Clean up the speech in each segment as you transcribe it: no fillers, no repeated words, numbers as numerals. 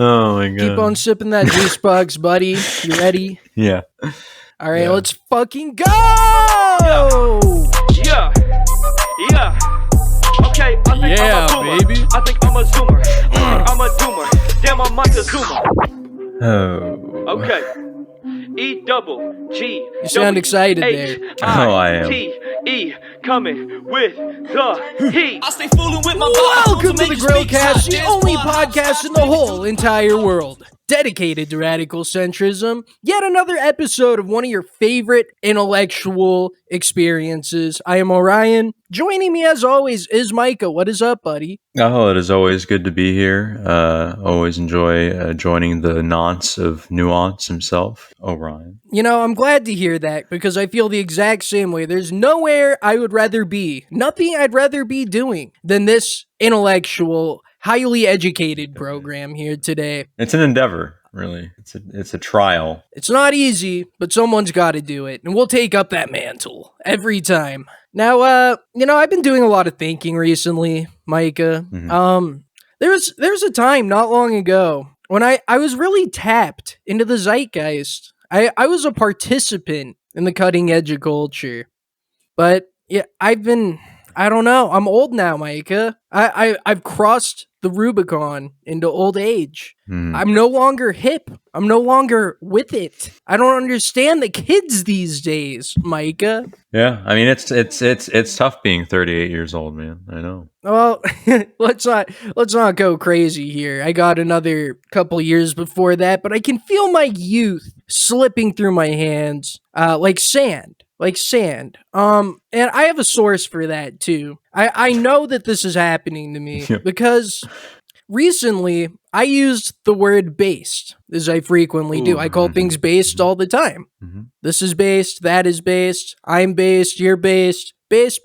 Oh my god. Keep on sipping that juice bugs, buddy. You ready? Yeah. All right, Yeah. let's fucking go! Yeah. Okay, I think Yeah, I'm a boomer. baby. I think I'm a zoomer. I'm a doomer. Damn, I'm like a zoomer. Oh. Okay. E-double-G. You sound excited there. Oh, I am. T-E coming with the heat. I stay fooling with my Welcome to the Grillcast, the only podcast in the whole entire world dedicated to radical centrism. Yet another episode of one of your favorite intellectual experiences. I am Orion. Joining me as always is Micah. What is up, buddy? Oh, it is always good to be here. Always enjoy joining the nonce of nuance himself, Orion. You know, I'm glad to hear that because I feel the exact same way. There's nowhere I would rather be, nothing I'd rather be doing than this intellectual, highly educated program here today. It's an endeavor, really. It's a trial. It's not easy, but someone's got to do it, and we'll take up that mantle every time. Now, I've been doing a lot of thinking recently, Micah. Mhm. There's a time not long ago when I was really tapped into the zeitgeist. I was a participant in the cutting edge of culture. But yeah, I don't know. I'm old now, Micah. I've crossed the Rubicon into old age. I'm no longer hip. I'm no longer with it. I don't understand the kids these days, Micah. Yeah, I mean it's tough being 38 years old, man. I know. Well, let's not go crazy here. I got another couple years before that, but I can feel my youth slipping through my hands, like sand. And I have a source for that too. I know that this is happening to me Yep. because recently I used the word based, as I frequently do. Ooh, I call things based all the time. Mhm. This is based, that is based, I'm based, you're based. Base.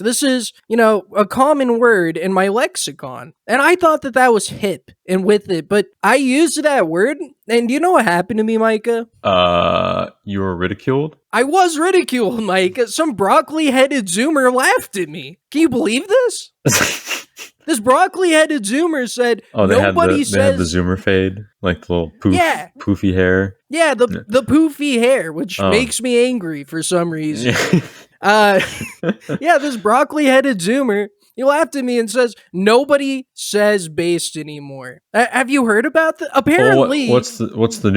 This is, a common word in my lexicon. And I thought that was hip and with it, but I used that word, and do you know what happened to me, Micah? You were ridiculed? I was ridiculed, Micah. Some broccoli-headed Zoomer laughed at me. Can you believe this? This broccoli-headed Zoomer said, They had the says... Zoomer fade, like the little poofy hair. Yeah, the poofy hair, which makes me angry for some reason. This broccoli-headed Zoomer, he laughed at me and says, nobody says based anymore. Have you heard about that? Apparently, what's the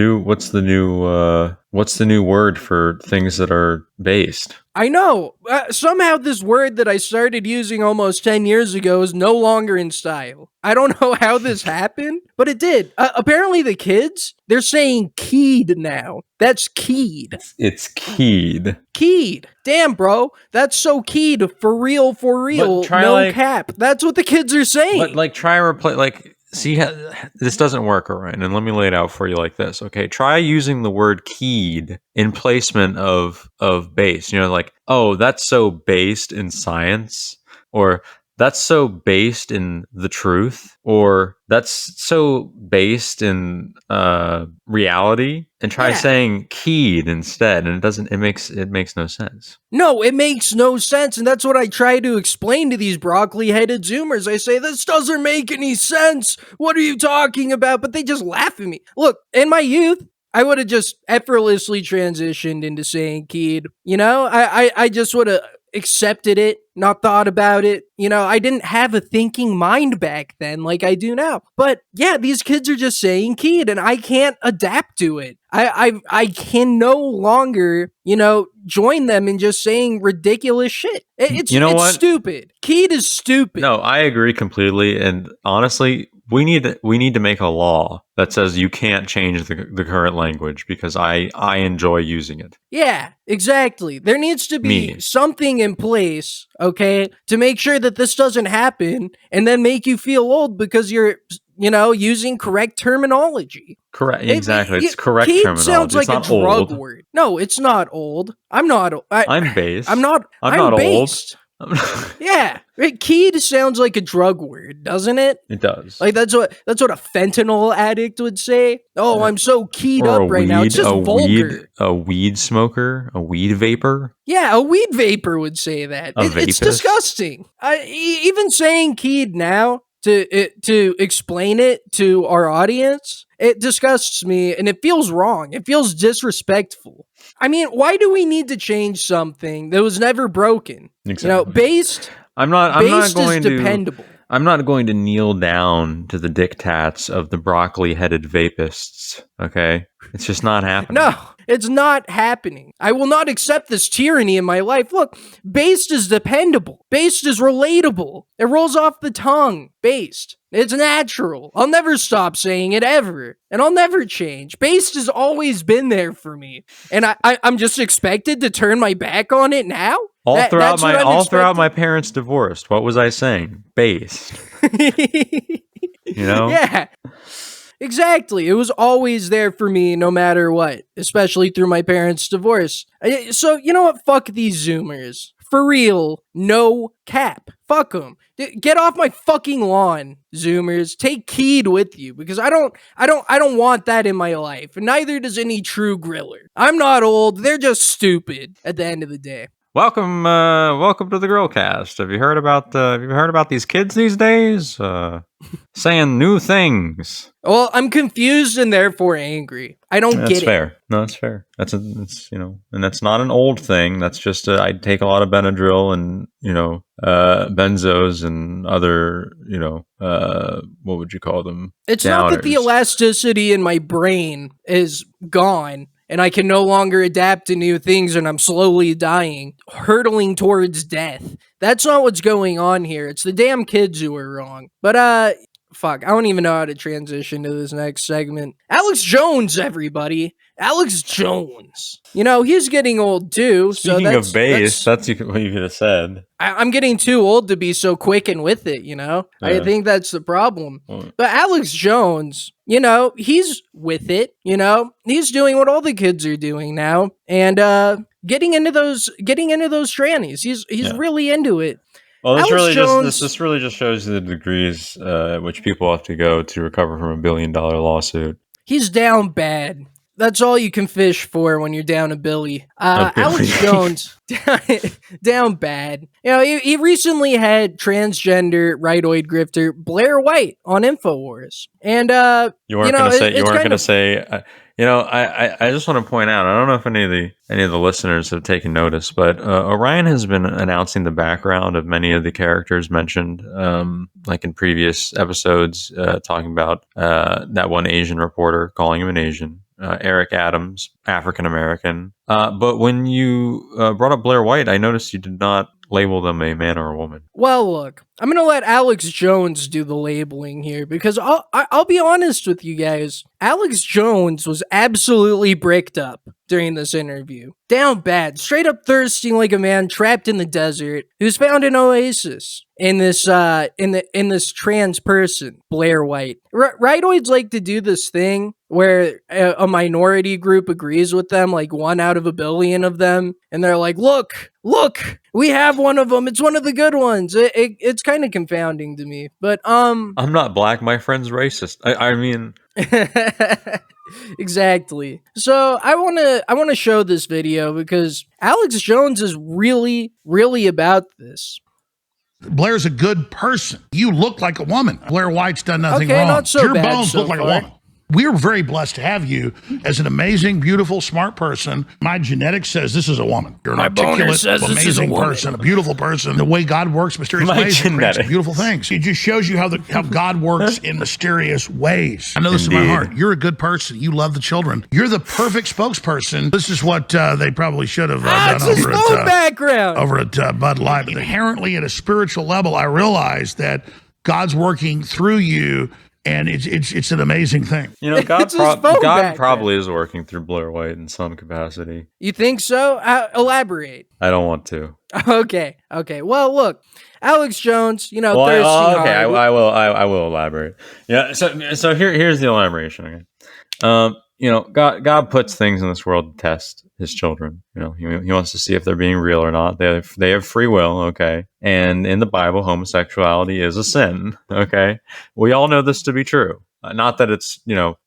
new word for things that are based? I know. Somehow this word that I started using almost 10 years ago is no longer in style. I don't know how this happened, but it did. Apparently the kids, they're saying keyed now. That's keyed. It's keyed. Keyed. Damn, bro. That's so keyed. For real. No cap. That's what the kids are saying. But try and replace, see, this doesn't work, Orion, and let me lay it out for you like this, okay? Try using the word keyed in placement of based. That's so based in science, or that's so based in the truth, or that's so based in reality, and try saying keyed instead, and it makes no sense. No, it makes no sense, and that's what I try to explain to these broccoli-headed Zoomers. I say, this doesn't make any sense. What are you talking about? But they just laugh at me. Look, in my youth, I would have just effortlessly transitioned into saying keyed. I just would have accepted it, not thought about it. I didn't have a thinking mind back then like I do now. But yeah, these kids are just saying keyed, and I can't adapt to it. I can no longer, join them in just saying ridiculous shit. It's stupid. Keyed is stupid. No, I agree completely, and honestly, we need to make a law that says you can't change the current language because I enjoy using it. Yeah, exactly. There needs to be something in place, okay, to make sure that this doesn't happen and then make you feel old because you're, using correct terminology. Correct. Exactly. It's correct terminology. Sounds like it's a not drug old. word. No, it's not old. I'm not. I'm based. I'm not old. based. Yeah, keyed sounds like a drug word, doesn't it? It does. That's what a fentanyl addict would say. Oh, I'm so keyed or up right now. It's just vulgar. A weed smoker, a weed vapor. Yeah, a weed vapor would say that. It's disgusting. Even saying keyed now, to explain it to our audience, it disgusts me and it feels wrong. It feels disrespectful. I mean, why do we need to change something that was never broken? Exactly. Based I'm not is going to dependable. I'm not going to kneel down to the dictats of the broccoli-headed vapists, okay? It's just not happening. No, it's not happening. I will not accept this tyranny in my life. Look, based is dependable. Based is relatable. It rolls off the tongue. Based. It's natural. I'll never stop saying it ever. And I'll never change. Based has always been there for me. And I'm just expected to turn my back on it now? All throughout my parents' divorce, what was I saying? Based. Yeah. Exactly. It was always there for me no matter what, especially through my parents' divorce. So, you know what? Fuck these Zoomers. For real, no cap. Fuck them. Get off my fucking lawn, Zoomers. Take Keed with you because I don't want that in my life. And neither does any true griller. I'm not old. They're just stupid at the end of the day. Welcome to the Grillcast. Have you heard about these kids these days? Saying new things. Well, I'm confused and therefore angry. I don't get it. That's fair. No, that's fair. And that's not an old thing. That's just I take a lot of Benadryl and benzos and other what would you call them? It's downers. Not that the elasticity in my brain is gone. And I can no longer adapt to new things and I'm slowly dying, hurtling towards death. That's not what's going on here. It's the damn kids who are wrong. But, fuck, I don't even know how to transition to this next segment. Alex Jones, everybody. Alex Jones. He's getting old too. Speaking of base, that's what you could have said. I'm getting too old to be so quick and with it, Yeah. I think that's the problem. But Alex Jones, he's with it, He's doing what all the kids are doing now. And getting into those trannies. He's really into it. Well, this really just shows you the degrees at which people have to go to recover from $1 billion lawsuit. He's down bad. That's all you can fish for when you're down a Billy. Alex Jones, down bad. He recently had transgender rightoid grifter Blaire White on InfoWars. And, you weren't going to say, I just want to point out, I don't know if any of the listeners have taken notice, but Orion has been announcing the background of many of the characters mentioned, like in previous episodes, talking about that one Asian reporter, calling him an Asian. Eric Adams, African American. But when you brought up Blaire White, I noticed you did not label them a man or a woman. Well, look, I'm gonna let Alex Jones do the labeling here because I'll be honest with you guys. Alex Jones was absolutely bricked up during this interview. Down bad, straight up thirsting like a man trapped in the desert who's found an oasis in this in this trans person, Blaire White. Rightoids like to do this thing where a minority group agrees with them, like 1 out of 1 billion of them, and they're like, look, we have one of them. It's one of the good ones. It's kind of confounding to me, but I'm not black. My friend's racist. I mean. Exactly. So I want to show this video because Alex Jones is really, really about this. Blaire's a good person. You look like a woman. Blaire White's done nothing wrong. Not so Your bad bones so look like far. a woman. We're very blessed to have you as an amazing, beautiful, smart person. My genetics says this is a woman. You're an articulate, amazing person, a beautiful person. The way God works, mysterious ways, He creates beautiful things. It just shows you how God works in mysterious ways. I know this in my heart. You're a good person. You love the children. You're the perfect spokesperson. This is what they probably should have done over at Bud Light. But inherently, at a spiritual level, I realize that God's working through you. And it's an amazing thing. God probably is working through Blaire White in some capacity. You think so? Elaborate. I don't want to. Okay. Well, look, Alex Jones, thirsty hard. I will elaborate. Yeah. So here's the elaboration. Okay. God puts things in this world to test his children. He wants to see if they're being real or not. They have free will, okay? And in the Bible, homosexuality is a sin, okay? We all know this to be true. Not that it's,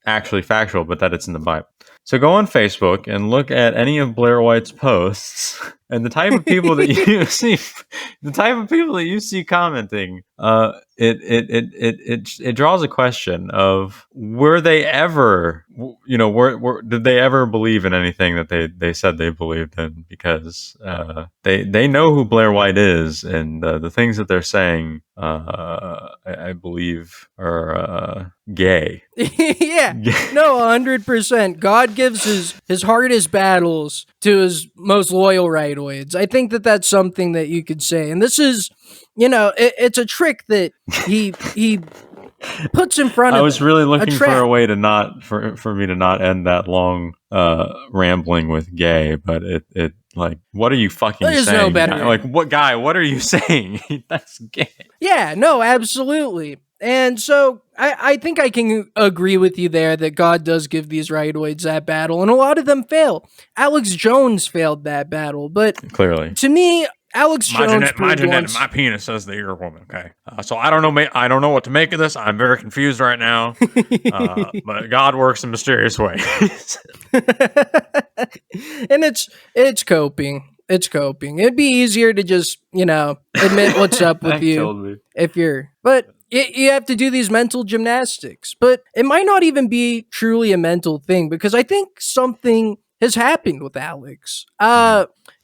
actually factual, but that it's in the Bible. So go on Facebook and look at any of Blaire White's posts, and the type of people that you see commenting. It draws a question of, were they ever, did they ever believe in anything that they said they believed in? Because they know who Blaire White is, and the things that they're saying, I believe, are gay. Yeah, no, 100%. God gives his hardest battles to his most loyal rightoids. I think that's something that you could say, and this is, it's a trick that he puts in front of. I was really looking for a way to for me to not end that long rambling with gay, but it like, what are you fucking saying? There's no better. Like, what are you saying? That's gay. Yeah, no, absolutely. And so I think I can agree with you there that God does give these rightoids that battle, and a lot of them fail. Alex Jones failed that battle, but clearly, to me, Alex Jones my penis says that you're a woman. Okay, so I don't know what to make of this. I'm very confused right now. But God works in mysterious ways. And it's coping. It's coping. It'd be easier to just, admit what's up with you if you're, but you have to do these mental gymnastics. But it might not even be truly a mental thing, because I think something has happened with Alex.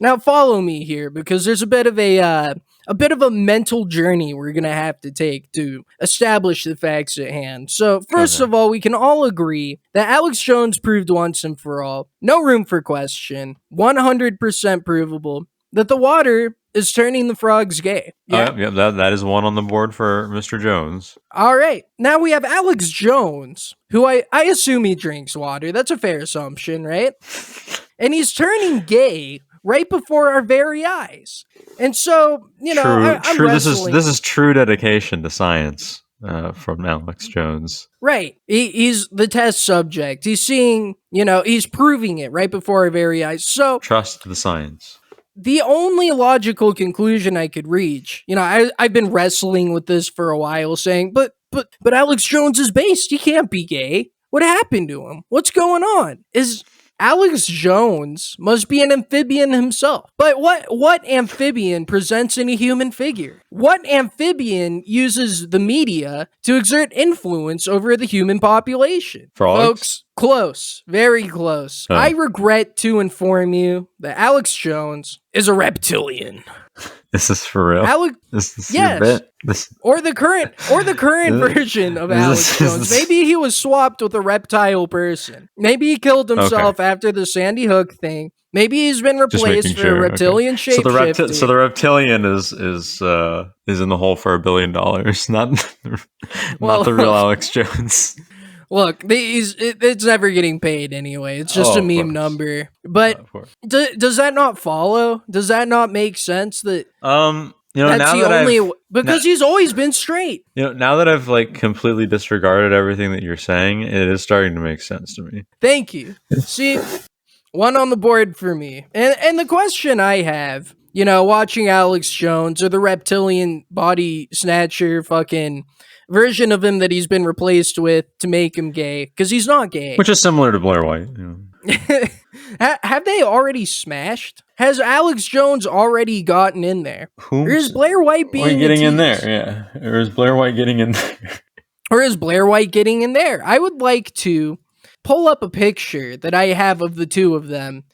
Now follow me here, because there's a bit of a mental journey we're gonna have to take to establish the facts at hand. So first of all, we can all agree that Alex Jones proved once and for all, no room for question, 100% provable, that the water is turning the frogs gay. Yeah, that is one on the board for Mr. Jones. All right. Now we have Alex Jones, who I assume he drinks water. That's a fair assumption, right? And he's turning gay right before our very eyes. And so, I'm true. This is true dedication to science from Alex Jones. Right. He's the test subject. He's seeing, he's proving it right before our very eyes. So trust the science. The only logical conclusion I could reach, I've been wrestling with this for a while, saying, but Alex Jones is based. He can't be gay. What happened to him? What's going on? Alex Jones must be an amphibian himself. But what amphibian presents in a human figure? What amphibian uses the media to exert influence over the human population? Frogs? Folks, close. Very close. Huh. I regret to inform you that Alex Jones is a reptilian. This is for real? This yes. Your bit? Or the current version of Alex Jones. Maybe he was swapped with a reptile person. Maybe he killed himself after the Sandy Hook thing. Maybe he's been replaced for a reptilian shapeshifter. So the reptilian is in the hole for $1 billion, not the real Alex Jones. Look, it's never getting paid anyway. It's just a meme number. But does that not follow? Does that not make sense that that's the only because he's always been straight. Now that I've completely disregarded everything that you're saying, it is starting to make sense to me. Thank you. See, one on the board for me. And the question I have, watching Alex Jones or the reptilian body snatcher fucking version of him that he's been replaced with to make him gay, because he's not gay. Which is similar to Blaire White. Have they already smashed? Has Alex Jones already gotten in there? Or is Blaire White getting in there? Yeah. Or is Blaire White getting in there? Or is Blaire White getting in there? I would like to pull up a picture that I have of the two of them,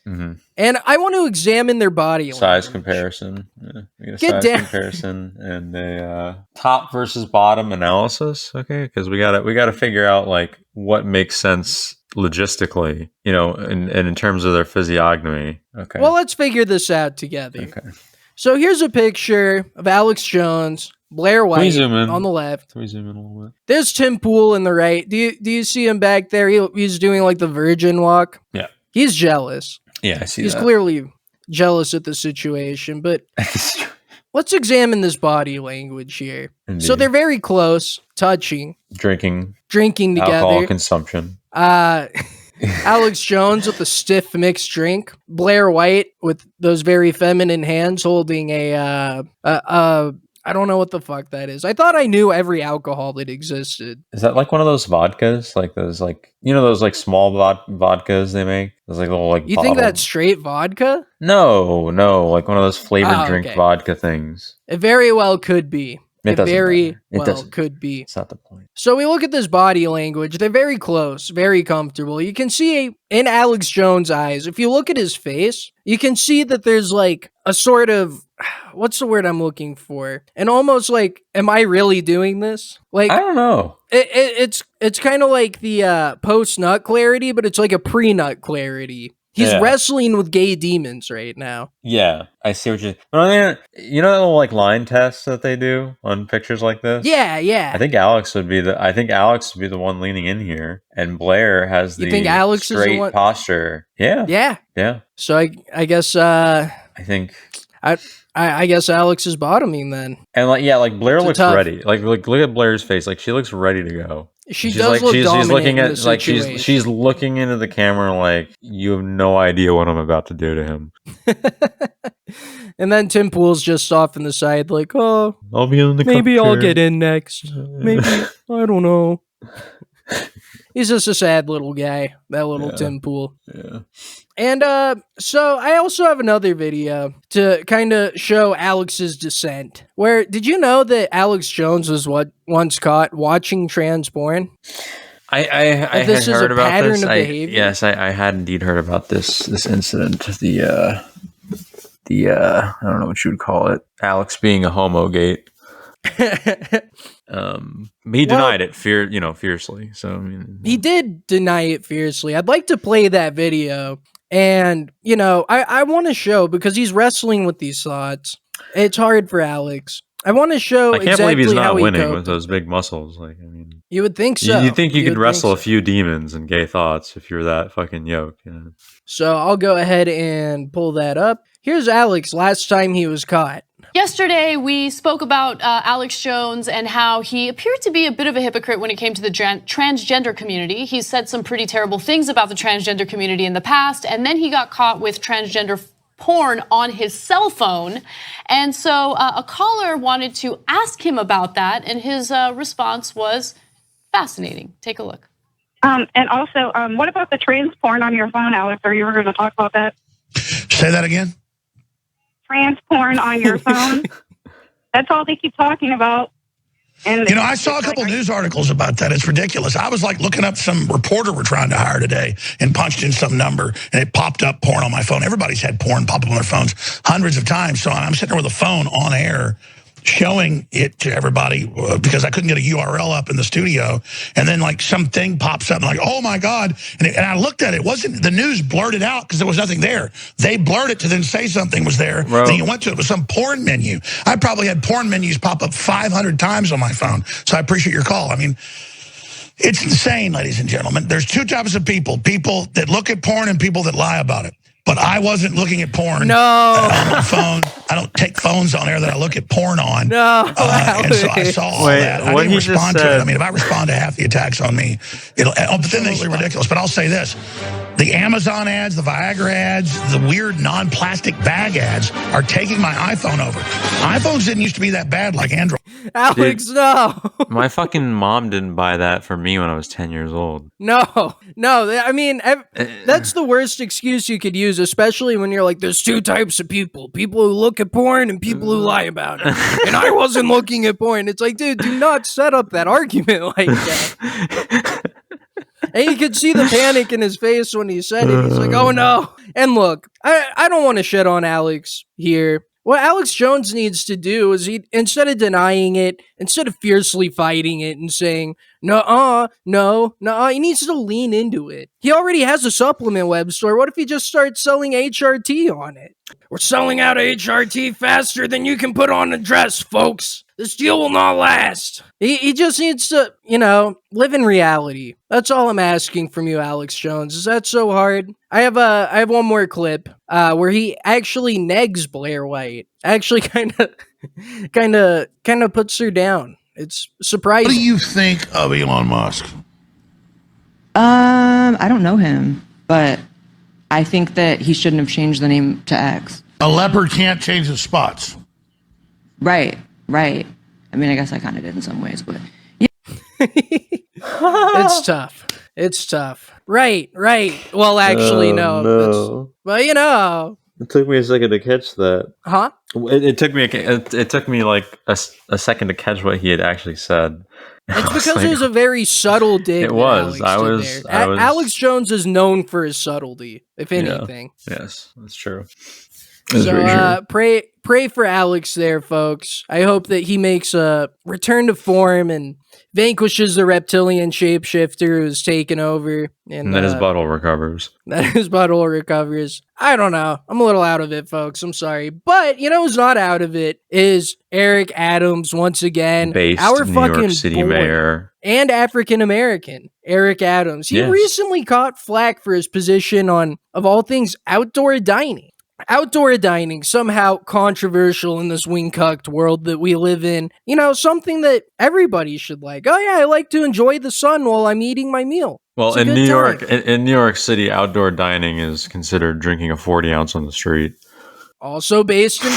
and I want to examine their body size language. Comparison. Yeah. We get a size comparison and a top versus bottom analysis. Okay, because we gotta figure out what makes sense logistically, and in terms of their physiognomy. Okay. Well, let's figure this out together. Okay. So here's a picture of Alex Jones, Blaire White on the left. Can we zoom in a little bit? There's Tim Pool in the right. Do you see him back there? He's doing the virgin walk. Yeah. He's jealous. Yeah, I see He's that. clearly jealous at the situation, but let's examine this body language here. Indeed. So they're very close, touching, drinking together. Alcohol consumption. Alex Jones with a stiff mixed drink. Blaire White with those very feminine hands holding a I don't know what the fuck that is. I thought I knew every alcohol that existed. Is that like one of those vodkas? Like those, like, you know, those like small vodkas they make? Those like little like You think that's straight vodka? No, like one of those flavored drink okay. vodka things. It very well could be. It very well could be. It's not the point. So we look at this body language. They're very close, very comfortable. You can see in Alex Jones' eyes, if you look at his face, you can see that there's like a sort of, what's the word I'm looking for? And almost like, am I really doing this? Like, I don't know. It's kind of like the post-nut clarity, but it's like a pre-nut clarity. He's wrestling with gay demons right now. Yeah, I see what you. You know that little like line test that they do on pictures like this. Yeah. I think Alex would be the one leaning in here, and Blaire has the think Alex straight is the one? posture. Yeah. So I guess I think. I guess Alex is bottoming then. And like Blaire looks tough. ready. Like look at Blaire's face. Like she looks ready to go. She's looking at like she's looking into the camera like you have no idea what I'm about to do to him. And then Tim Pool's just off in the side like, oh, I'll be in the maybe I'll get in next. Maybe I don't know. He's just a sad little guy, that little Tim Pool. Yeah. And so I also have another video to kind of show Alex's descent. Where did you know that Alex Jones was once caught watching trans porn? I had heard about this. Behavior? I had indeed heard about this incident. The I don't know what you would call it. Alex being a homogate. He denied it fiercely. So I mean, he did deny it fiercely. I'd like to play that video, and I want to show because he's wrestling with these thoughts. It's hard for Alex. I want to show. I can't believe he's not winning with those big muscles. Like, I mean, you would think so. You think you could wrestle a few demons and gay thoughts if you're that fucking yoked. So I'll go ahead and pull that up. Here's Alex last time he was caught. Yesterday, we spoke about Alex Jones and how he appeared to be a bit of a hypocrite when it came to the transgender community. He said some pretty terrible things about the transgender community in the past, and then he got caught with transgender porn on his cell phone. And so a caller wanted to ask him about that, and his response was fascinating. Take a look. And also, what about the trans porn on your phone, Alex? Are you ever going to talk about that? Say that again? Trans porn on your phone. That's all they keep talking about. And I saw a couple news articles about that. It's ridiculous. I was like looking up some reporter we're trying to hire today and punched in some number and it popped up porn on my phone. Everybody's had porn pop up on their phones hundreds of times. So I'm sitting there with a phone on air showing it to everybody because I couldn't get a URL up in the studio. And then like something pops up and like, oh my God. And I looked at it. Wasn't the news blurted out because there was nothing there. They blurred it to then say something was there. Bro. Then you went to it was some porn menu. I probably had porn menus pop up 500 times on my phone. So I appreciate your call. I mean, it's insane, ladies and gentlemen. There's two types of people that look at porn and people that lie about it. But I wasn't looking at porn on my phone. I don't take phones on air that I look at porn on. And so I saw all that. I didn't respond to it. I mean, if I respond to half the attacks on me, but then they get ridiculous. But I'll say this. The Amazon ads, the Viagra ads, the weird non-plastic bag ads are taking my iPhone over. iPhones didn't used to be that bad like Android. Alex, Dude, no. My fucking mom didn't buy that for me when I was 10 years old. No. I mean, that's the worst excuse you could use, especially when you're like, there's two types of people who look at porn and people who lie about it. And I wasn't looking at porn. It's like, dude, do not set up that argument like that. And you could see the panic in his face when he said it. He's like, oh no. And look, I don't want to shit on Alex here. What Alex Jones needs to do is instead of denying it, instead of fiercely fighting it and saying, no, he needs to lean into it. He already has a supplement web store. What if he just starts selling HRT on it? We're selling out HRT faster than you can put on a dress, folks. This deal will not last. He just needs to, live in reality. That's all I'm asking from you, Alex Jones. Is that so hard? I have one more clip where he actually negs Blaire White. Actually, kind of puts her down. It's surprising. What do you think of Elon Musk? I don't know him, but I think that he shouldn't have changed the name to X. A leopard can't change its spots. Right. right. I mean, I guess I kind of did in some ways, but It's tough. It's tough. Right. Well, actually, no. But It took me a second to catch that. huh? It took me it took me like a second to catch what he had actually said. It's because it was a very subtle dig. It was. Alex Jones is known for his subtlety, if anything. Yes, that's true. So pray for Alex there, folks. I hope that he makes a return to form and vanquishes the reptilian shapeshifter who's taken over. And then his butthole recovers. I don't know. I'm a little out of it, folks. I'm sorry. But who's not out of it is Eric Adams once again. Based our New fucking York City boy. mayor. And African-American, Eric Adams. He recently caught flack for his position on, of all things, outdoor dining. Outdoor dining, somehow controversial in this wing-cucked world that we live in. Something that everybody should like. Oh yeah, I like to enjoy the sun while I'm eating my meal. Well, in New York, in New York City, outdoor dining is considered drinking a 40 ounce on the street. Also based and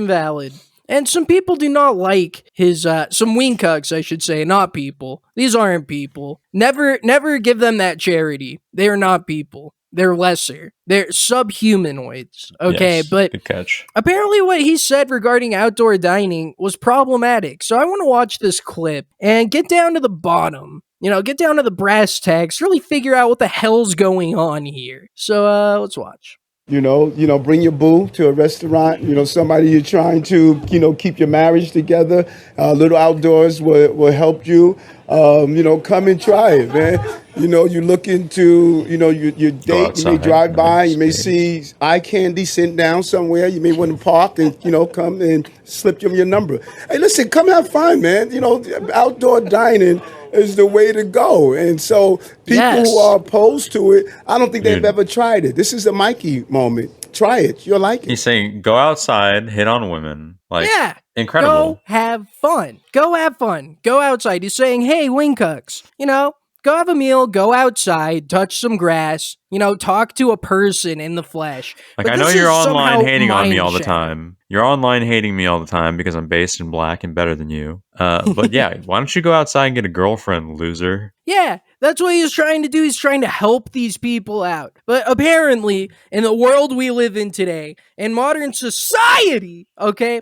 valid. And some people do not like his, some wing cucks, I should say, not people. These aren't people. Never give them that charity. They are not people. They're lesser. They're subhumanoids. Okay, Yes, but good catch. apparently what he said regarding outdoor dining was problematic. So I want to watch this clip and get down to the bottom. Get down to the brass tacks, really figure out what the hell's going on here. So let's watch. Bring your boo to a restaurant, somebody you're trying to, keep your marriage together. Little outdoors will help you. Come and try it, man. You look into, your date, you may drive by, you may see eye candy sitting down somewhere. You may want to park and, come and slip them your number. Hey, listen, come have fun, man. Outdoor dining is the way to go. And so people who are opposed to it, I don't think they've ever tried it. This is a Mikey moment. Try it. You'll like it. He's saying, go outside, hit on women. Incredible. Go have fun. Go outside. He's saying, hey, wing cucks, go have a meal, go outside, touch some grass, talk to a person in the flesh. Like, I know you're online hating on me all the time. You're online hating me all the time because I'm based in black and better than you. But yeah, why don't you go outside and get a girlfriend, loser? Yeah, that's what he's trying to do. He's trying to help these people out. But apparently, in the world we live in today, in modern society, okay,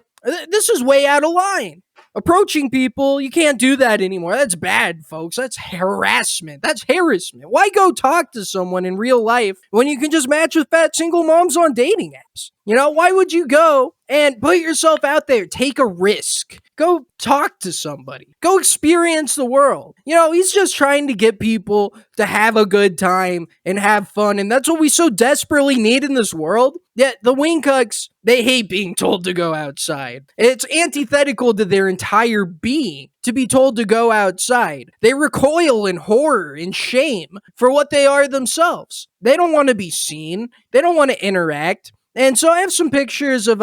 this is way out of line. Approaching people, you can't do that anymore. That's bad, folks. That's harassment. That's harassment. Why go talk to someone in real life when you can just match with fat single moms on dating apps? Why would you go and put yourself out there? Take a risk. Go talk to somebody. Go experience the world. He's just trying to get people to have a good time and have fun. And that's what we so desperately need in this world. Yet the wing cucks, they hate being told to go outside. It's antithetical to their entire being to be told to go outside. They recoil in horror and shame for what they are themselves. They don't want to be seen. They don't want to interact. And so I have some pictures of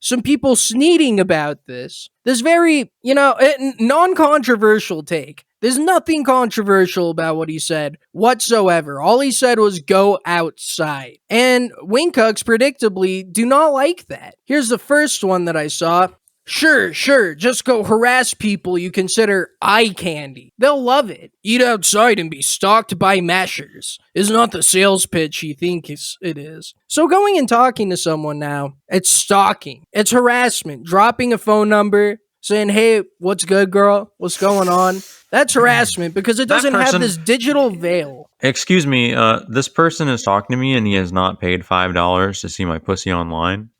some people sneating about this. This very, non-controversial take. There's nothing controversial about what he said whatsoever. All he said was go outside. And wing cucks, predictably, do not like that. Here's the first one that I saw. Sure, just go harass people you consider eye candy. They'll love it. Eat outside and be stalked by mashers is not the sales pitch you think it is. So going and talking to someone now, it's stalking. It's harassment. Dropping a phone number, saying, hey, what's good, girl? What's going on? That's harassment because it doesn't have this digital veil. Excuse me, this person is talking to me and he has not paid $5 to see my pussy online.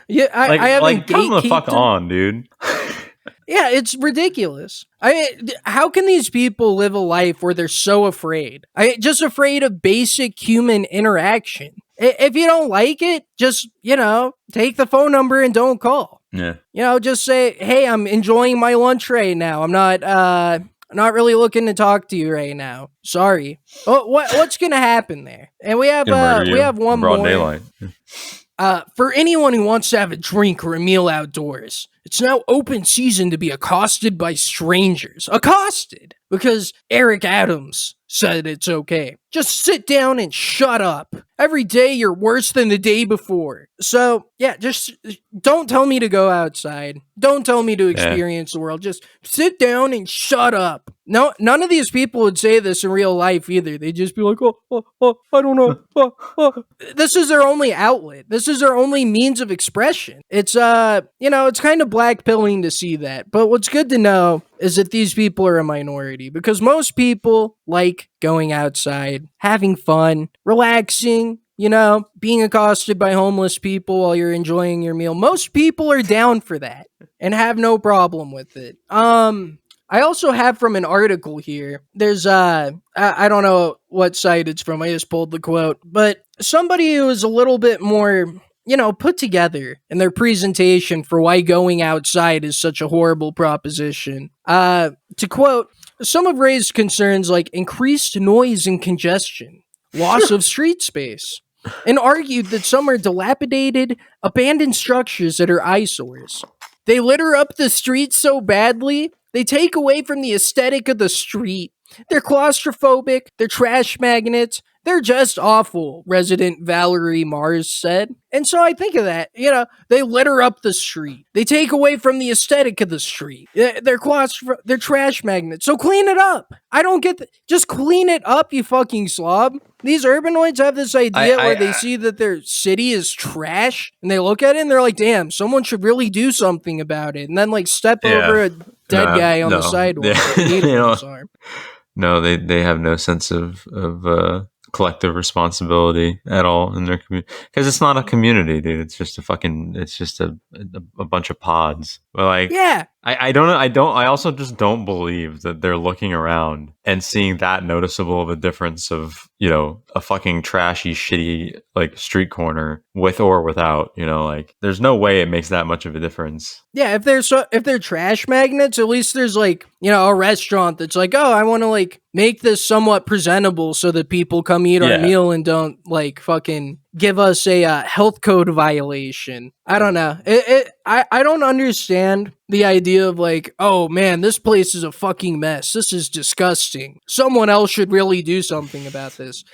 Yeah, I haven't come the fuck on, dude. Yeah, it's ridiculous. How can these people live a life where they're so afraid? Just afraid of basic human interaction. If you don't like it, just, take the phone number and don't call. Yeah. Just say, hey, I'm enjoying my lunch right now. I'm not really looking to talk to you right now. Sorry. What's gonna happen there? And we have one more. Broad daylight. For anyone who wants to have a drink or a meal outdoors, it's now open season to be accosted by strangers. Accosted! because Eric Adams said it's okay. Just sit down and shut up. Every day you're worse than the day before. So, yeah, just don't tell me to go outside. Don't tell me to experience the world. Just sit down and shut up. No, none of these people would say this in real life either. They'd just be like, I don't know. This is their only outlet. This is their only means of expression. It's, it's kind of blackpilling to see that. But what's good to know is that these people are a minority because most people like going outside, having fun, relaxing, being accosted by homeless people while you're enjoying your meal. Most people are down for that and have no problem with it. I also have from an article here, there's, I don't know what site it's from, I just pulled the quote, but somebody who is a little bit more, put together in their presentation for why going outside is such a horrible proposition. To quote, some have raised concerns like increased noise and congestion, loss of street space, and argued that some are dilapidated, abandoned structures that are eyesores. They litter up the streets so badly, they take away from the aesthetic of the street. They're claustrophobic, they're trash magnets, they're just awful, resident Valerie Mars said. And so I think of that, they litter up the street. They take away from the aesthetic of the street. They're trash magnets. So clean it up. I don't get just clean it up, you fucking slob. These urbanoids have this idea where they see that their city is trash and they look at it and they're like, damn, someone should really do something about it. And then step over a dead guy on the sidewalk. No, they have no sense of collective responsibility at all in their community because it's not a community, dude. It's just a bunch of pods. But I also just don't believe that they're looking around and seeing that noticeable of a difference of a fucking trashy, shitty street corner with or without. There's no way it makes that much of a difference. Yeah, if they're trash magnets, at least there's a restaurant that's like, oh, I want to make this somewhat presentable so that people come eat our meal and don't fucking give us a health code violation. I don't know. I don't understand the idea of oh man, this place is a fucking mess. This is disgusting. Someone else should really do something about this.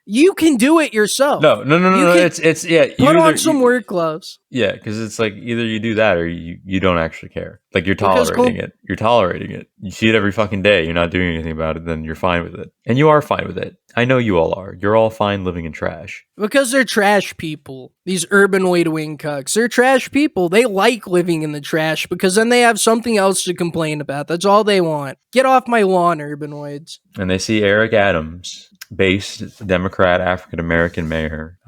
You can do it yourself. No. It's put on some work gloves. Yeah, because it's either you do that or you don't actually care. You're tolerating it. You're tolerating it. You see it every fucking day. You're not doing anything about it. Then you're fine with it, and you are fine with it. I know you all are. You're all fine living in trash. Because they're trash people. These urbanoid wing cucks. They're trash people. They like living in the trash because then they have something else to complain about. That's all they want. Get off my lawn, urbanoids. And they see Eric Adams, based Democrat African-American mayor,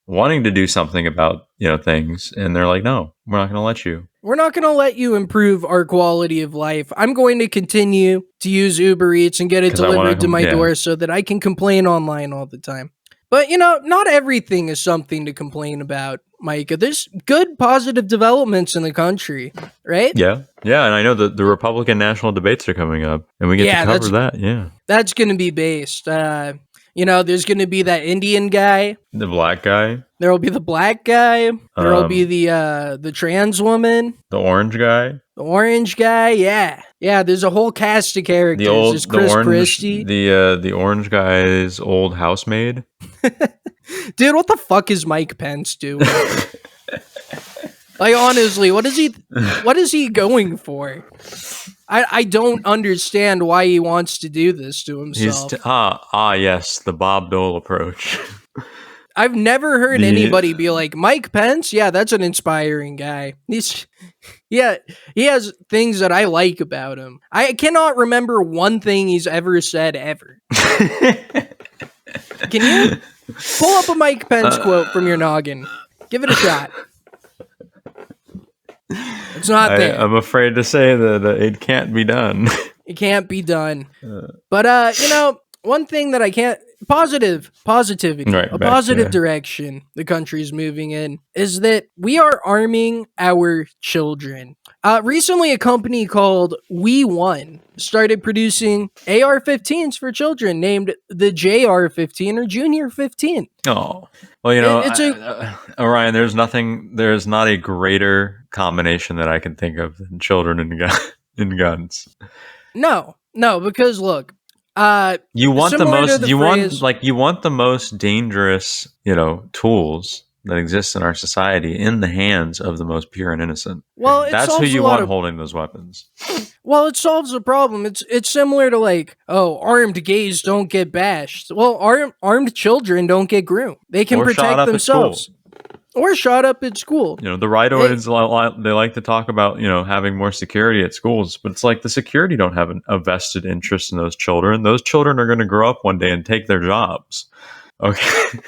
wanting to do something about, things. And they're like, no, we're not going to let you. We're not going to let you improve our quality of life. I'm going to continue to use Uber Eats and get it delivered to my door so that I can complain online all the time. But, not everything is something to complain about, Micah. There's good, positive developments in the country, right? Yeah. Yeah, and I know the Republican national debates are coming up, and we get to cover that, yeah. That's going to be based. There's going to be that Indian guy. The black guy. There'll be the black guy. There'll be the trans woman. The orange guy. The orange guy, yeah. Yeah, there's a whole cast of characters. There's Chris Christie. The orange guy's old housemaid. Dude, what the fuck is Mike Pence doing? Honestly, what is he going for? I don't understand why he wants to do this to himself. Yes, the Bob Dole approach. I've never heard anybody be like, Mike Pence? Yeah, that's an inspiring guy. He has things that I like about him. I cannot remember one thing he's ever said ever. Can you pull up a Mike Pence quote from your noggin? Give it a shot. It's not there. I'm afraid to say that it can't be done. It can't be done. But, one thing that I can't... Positivity. Right, a positive direction the country's moving in is that we are arming our children. Recently, a company called We One started producing AR-15s for children named the JR-15 or Junior 15. Oh, well, Orion, there's not a greater combination that I can think of than children and guns. No, No, because look, You want the similar to most. the You phrase- want the most dangerous, tools that exist in our society in the hands of the most pure and innocent. Well, it That's who solves you a lot want of- holding those weapons. Well, it solves a problem. It's similar to like, oh, armed gays don't get bashed. Well, armed children don't get groomed. They can Or shot protect up at themselves. Or shot up at school. The rightoids, they like to talk about, having more security at schools, but it's like the security don't have a vested interest in those children. Those children are going to grow up one day and take their jobs. Okay.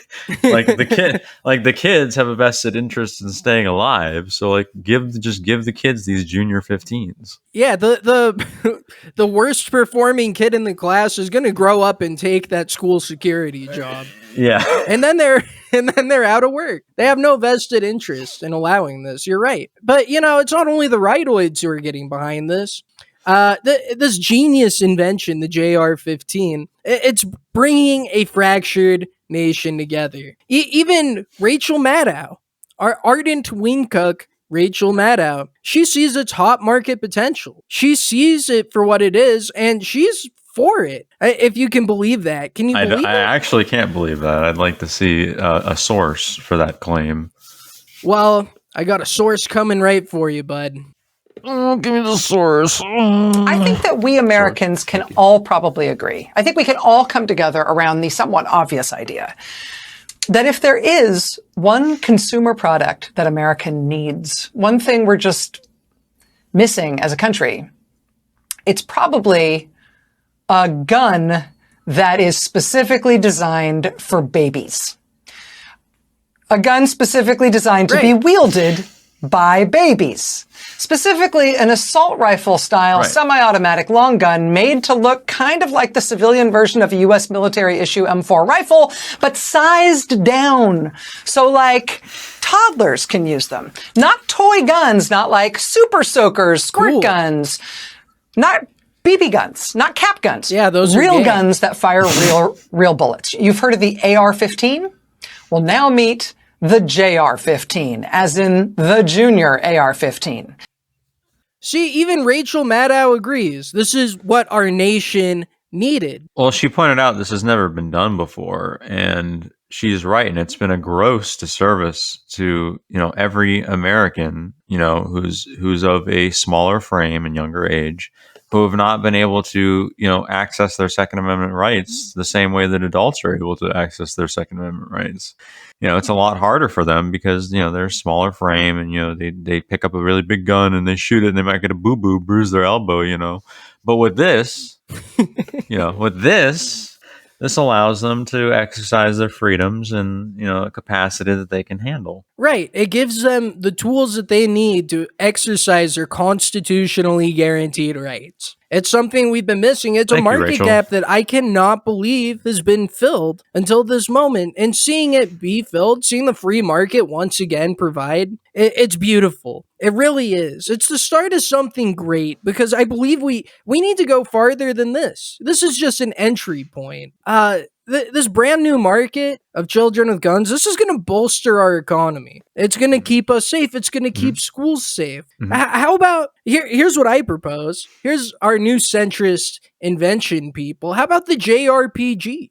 the kids have a vested interest in staying alive. So give the kids these junior 15s. Yeah, the the worst performing kid in the class is going to grow up and take that school security job. Yeah. And then they're out of work. They have no vested interest in allowing this. You're right. But it's not only the rightoids who are getting behind this. This genius invention, the JR-15, it's bringing a fractured nation together. Even Rachel Maddow, our ardent wingcook, Rachel Maddow, she sees its hot market potential. She sees it for what it is, and she's for it. If you can believe that. Can you believe I it? actually can't believe that. I'd like to see a source for that claim. Well, I got a source coming right for you, bud. Oh, give me the source. I think that we Americans can all probably agree. I think we can all come together around the somewhat obvious idea that if there is one consumer product that America needs, one thing we're just missing as a country, it's probably a gun that is specifically designed for babies. A gun specifically designed to be wielded by babies. Specifically, an assault rifle style semi-automatic long gun made to look kind of like the civilian version of a U.S. military issue M4 rifle, but sized down. So toddlers can use them. Not toy guns, not like super soakers, squirt guns, not BB guns, not cap guns. Yeah, those are real gay. guns that fire real bullets. You've heard of the AR-15? Well, now meet the JR-15, as in the junior AR-15. See, even Rachel Maddow agrees. This is what our nation needed. Well, she pointed out this has never been done before, and she's right. And it's been a gross disservice to every American who's of a smaller frame and younger age, who have not been able to access their Second Amendment rights the same way that adults are able to access their Second Amendment rights. It's a lot harder for them because they're a smaller frame, and they pick up a really big gun and they shoot it and they might get a boo-boo, bruise their elbow. But with this, this allows them to exercise their freedoms in a capacity that they can handle. Right. It gives them the tools that they need to exercise their constitutionally guaranteed rights. It's something we've been missing. It's a Thank you, market Rachel. gap that I cannot believe has been filled until this moment. And seeing it be filled, seeing the free market once again provide, it's beautiful. It really is. It's the start of something great because I believe we need to go farther than this. This is just an entry point. This brand new market of children with guns, this is going to bolster our economy. It's going to keep us safe. It's going to keep schools safe. How about, here's what I propose. Here's our new centrist invention, people. How about the JRPG?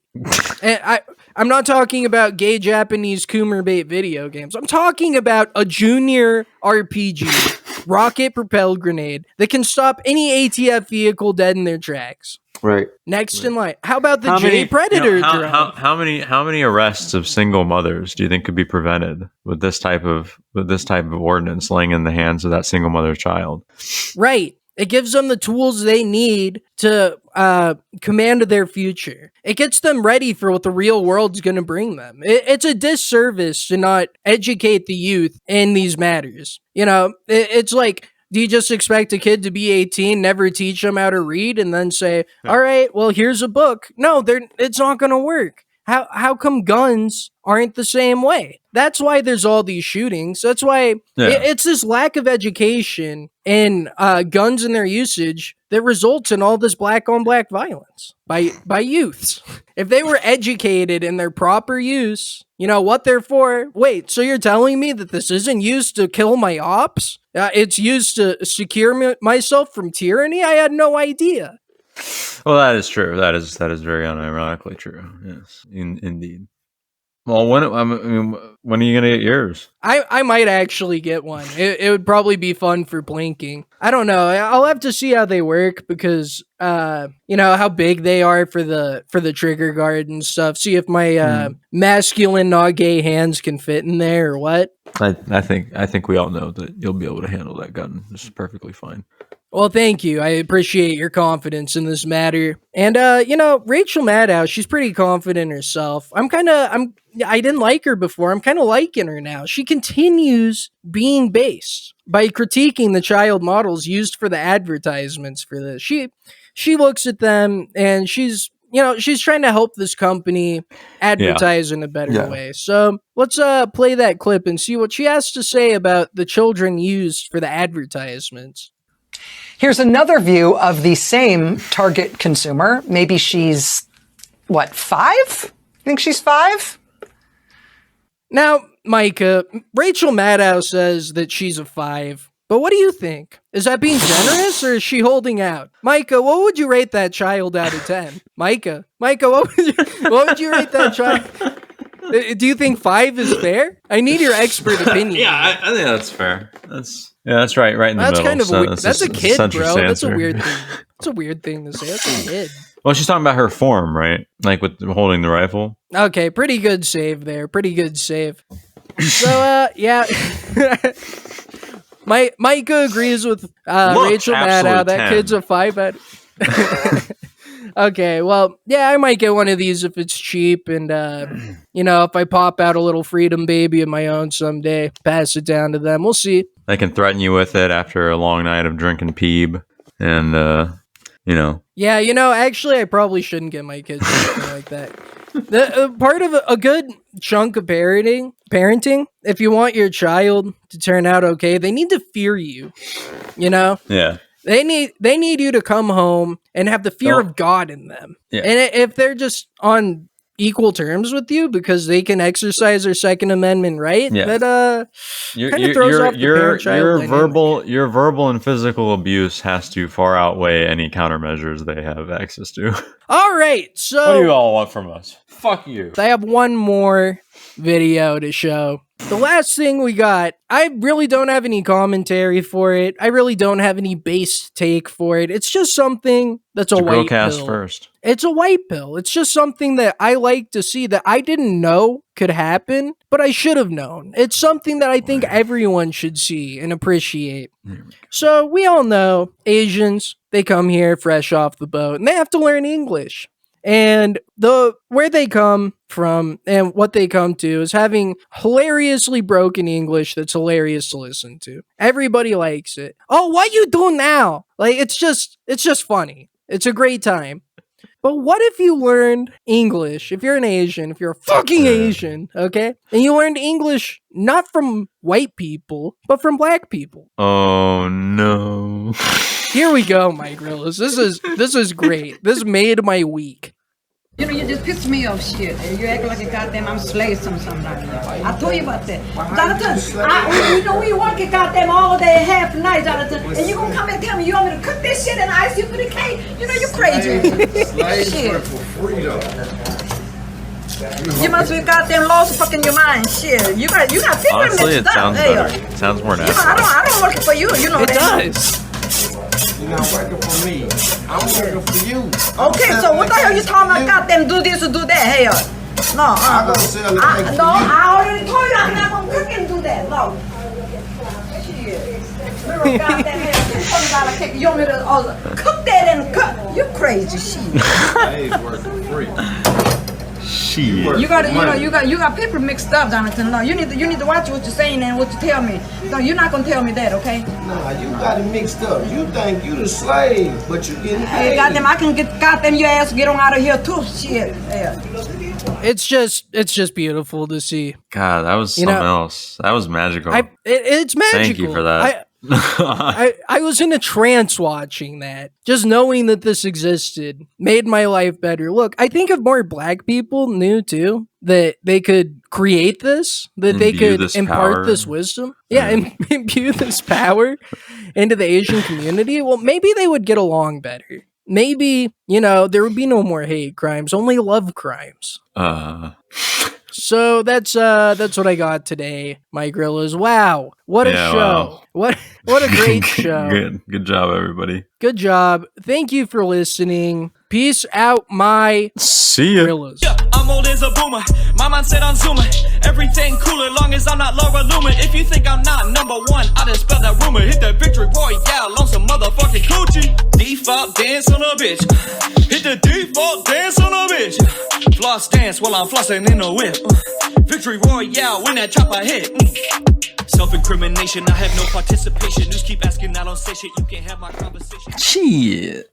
And I'm not talking about gay Japanese Coomer bait video games. I'm talking about a junior RPG, rocket propelled grenade that can stop any ATF vehicle dead in their tracks. Right. Next in line. How about the J Predator drone? How many arrests of single mothers do you think could be prevented with this type of ordinance laying in the hands of that single mother child? Right. It gives them the tools they need to command their future. It gets them ready for what the real world's going to bring them. It's a disservice to not educate the youth in these matters. It's like, do you just expect a kid to be 18, never teach them how to read, and then say, all right, well, here's a book? No, it's not going to work. How come guns aren't the same way? That's why there's all these shootings. That's why it's this lack of education in guns and their usage that results in all this black on black violence by youths. If they were educated in their proper use, what they're for. Wait, so you're telling me that this isn't used to kill my ops? It's used to secure myself from tyranny? I had no idea. Well, that is true. That is very unironically true. Yes, indeed. Well, when are you gonna get yours? I might actually get one. It would probably be fun for blinking. I don't know. I'll have to see how they work because how big they are for the trigger guard and stuff. See if my masculine, not gay hands can fit in there or what. I think we all know that you'll be able to handle that gun just perfectly fine. Well, thank you. I appreciate your confidence in this matter. And Rachel Maddow, she's pretty confident in herself. I didn't like her before. I'm kind of liking her now. She continues being based by critiquing the child models used for the advertisements for this. She looks at them and she's trying to help this company advertise in a better way. So let's play that clip and see what she has to say about the children used for the advertisements. Here's another view of the same target consumer. Maybe she's, 5? Think she's 5? Now, Micah, Rachel Maddow says that she's a 5. But what do you think? Is that being generous or is she holding out? Micah, what would you rate that child out of 10? Micah, what would you rate that child? Do you think 5 is fair? I need your expert opinion. Yeah, I think that's fair. That's right in the that's middle. Kind of weird. That's a kid, bro. That's answer. a weird thing. That's a weird thing to say. That's a kid. Well, she's talking about her form, right? Like with holding the rifle. Okay, pretty good save there. Pretty good save. So, yeah. Micah agrees with Rachel Maddow. That 10. Kid's a 5 out. Okay, well, yeah, I might get one of these if it's cheap, and if I pop out a little freedom baby of my own someday, pass it down to them. We'll see. They can threaten you with it after a long night of drinking peeb, and Yeah, actually, I probably shouldn't get my kids something like that. The part of a good chunk of parenting, if you want your child to turn out okay, they need to fear you. Yeah. They need you to come home and have the fear of God in them. Yeah. And if they're just on equal terms with you because they can exercise their Second Amendment right, that kind of throws off the parent-child dynamic. Your verbal and physical abuse has to far outweigh any countermeasures they have access to. All right, so what do you all want from us? Fuck you. I have one more video to show. The last thing we got, I really don't have any commentary for it. I really don't have any base take for it. It's just something that's a white Grillcast pill. first. It's a white pill. It's just something that I like to see that I didn't know could happen, but I should have known. It's something that I think everyone should see and appreciate. So we all know Asians, they come here fresh off the boat and they have to learn English. And where they come from and what they come to is having hilariously broken English that's hilarious to listen to. Everybody likes it. Oh, what you doing now? Like it's just funny. It's a great time. But what if you learned English, if you're an Asian, if you're a fucking Asian, okay? And you learned English not from white people, but from black people. Oh no. Here we go, my grillas. This is great. This made my week. You just piss me off shit. You act like a goddamn I'm slave something like that. I told you about that. Jonathan, we work a goddamn all day, half night, Jonathan. And you gonna come and tell me you want me to cook this shit and ice you for the cake? You're crazy. Slaves work for freedom. You must be goddamn lost fucking your mind. Shit. You got people honestly, mixed it sounds up. better. It sounds more natural. I don't work for you. You know it that. It does. You're not working for me. I'm working for you. Okay, so what the hell you talking about? Goddamn, do this or do that? Hey, no. I'm gonna sell the cake. No, I already told you I'm not gonna cook and do that. No. Shit. Goddamn hell, $10 cake. You want me to cook that and cut? You crazy shit. Slaves work for free. Shit. You got people mixed up, Jonathan. No, you need to watch what you're saying and what you tell me. No, you're not gonna tell me that, okay? Nah, you got it mixed up. You think you the slave, but you getting paid. Hey, goddamn, I can get goddamn your ass get on out of here too. Shit. Yeah. It's just beautiful to see. God, that was something else. That was magical. It's magical. Thank you for that. I was in a trance watching that. Just knowing that this existed made my life better. Look, I think if more black people knew too that they could create this, that they could impart this wisdom, imbue this power into the Asian community, well, maybe they would get along better. maybe, there would be no more hate crimes, only love crimes. So that's what I got today, my Grillas. Wow, what a show! Wow. What a great show! Good job, everybody. Good job. Thank you for listening. Peace out, my See ya. Grillas. I'm old as a boomer. My mind said on Zoomer. Everything cooler, long as I'm not Laura Loomer. If you think I'm not number one, I done spelled that rumor. Hit that victory royale on some motherfucking coochie. Default dance on a bitch. Hit the default dance on a bitch. Floss dance while I'm flossing in a whip. Victory royale when that chopper hit. Self-incrimination, I have no participation. Just keep asking, I don't say shit. You can't have my conversation. Shit.